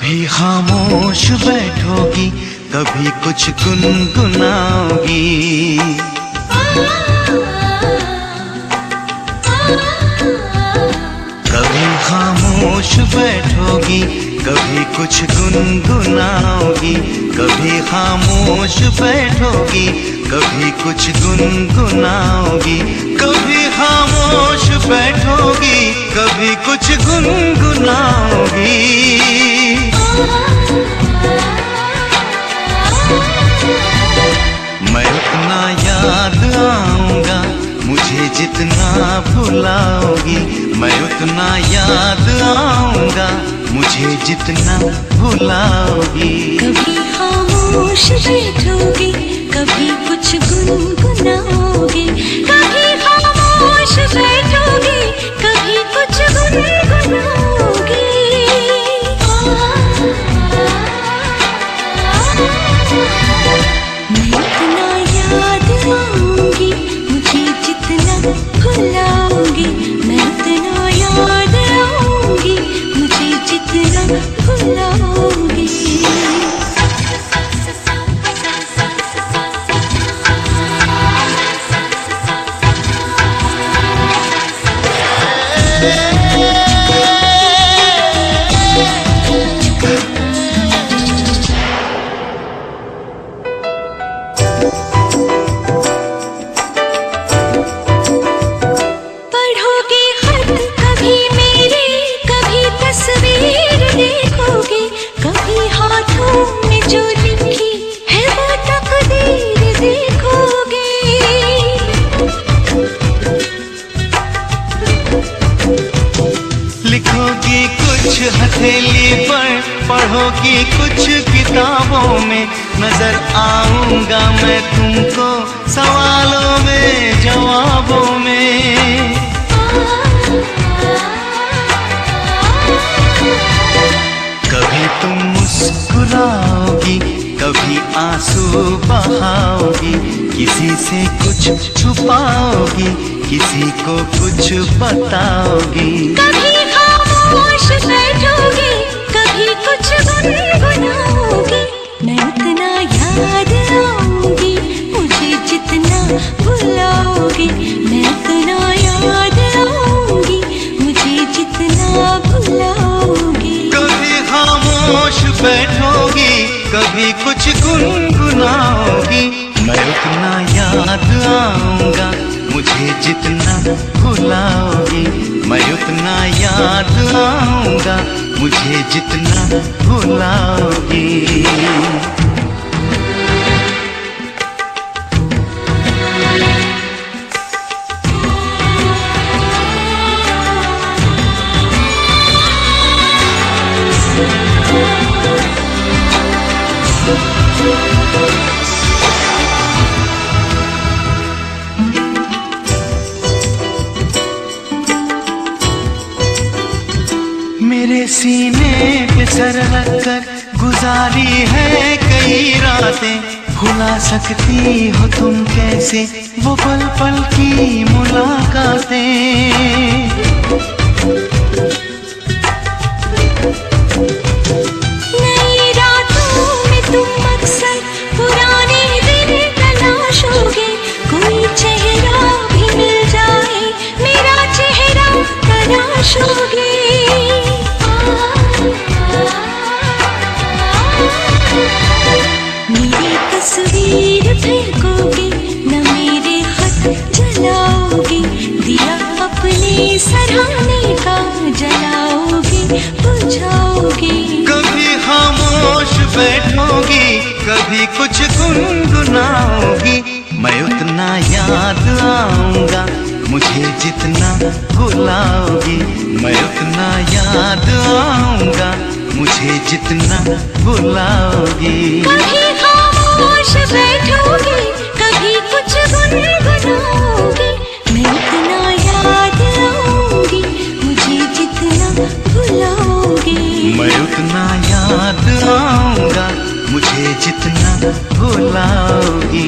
कभी खामोश बैठोगी, कभी कुछ गुनगुनाओगी। कभी खामोश बैठोगी, कभी कुछ गुनगुनाओगी। कभी खामोश बैठोगी, कभी कुछ गुनगुनाओगी। कभी खामोश बैठोगी, कभी कुछ गुनगुनाओगी। मैं उतना याद आऊंगा, मुझे जितना भुलाओगी। मैं उतना याद आऊंगा, मुझे जितना भुलाओगी। कभी खामोश बैठोगी, कभी कुछ गुनगुनाओगी। कभी खामोश बैठोगी, कभी कुछ गुनगुनाओगी। मैं इतना याद आऊंगी, मुझे जितना भुलाओगी। मैं इतना याद आऊंगी, मुझे जितना भुलाओगी। पढ़ोगे खत कभी मेरे, कभी तस्वीर देखोगे। कभी हाथों में जो लिखी है वो तकदीर देखोगे। लिखोगी कुछ हथेली पर, पढ़ोगी कुछ किताबों में। नजर आऊंगा मैं तुमको सवालों में, जवाबों में। कभी तुम मुस्कुराओगी, कभी आंसू बहाओगी। किसी से कुछ छुपाओगी, किसी को कुछ बताओगी। कभी खामोश बैठोगी, कभी कुछ गुनगुनाओगी। मैं उतना याद आऊंगी, मुझे जितना भुलाओगी। मैं उतना याद आऊंगी, मुझे जितना भुलाओगी। कभी खामोश बैठोगी, कभी कुछ गुनगुनाओगी। मैं उतना याद आऊंगा, मुझे जितना भुलाओगी। मैं उतना याद आऊंगा, मुझे जितना भुलाओगी। मेरे सीने पे सर रखकर गुजारी है कई रातें। भुला सकती हो तुम कैसे वो पल पल की मुलाकातें। नई रातों में तुम अक्सर पुराने दिन तलाशोगे। कोई चेहरा भी मिल जाए, मेरा चेहरा तलाशोगे। मेरी तस्वीर फेंकोगे, न मेरे खत जलाओगे। दिया अपने सराहने का जलाओगे, बुझाओगे। कभी खामोश बैठोगी, कभी कुछ गुनगुनाओगी। मैं उतना याद आऊंगा, मुझे जितना भुलाओगी। मैं उतना याद आऊंगा, मुझे जितना भुलाओगी। कभी खामोश बैठोगे, कभी कुछ गुनगुनाओगे। मैं उतना याद आऊंगी, मुझे जितना भुलाओगे। मैं उतना याद आऊंगा, मुझे जितना भुलाओगी।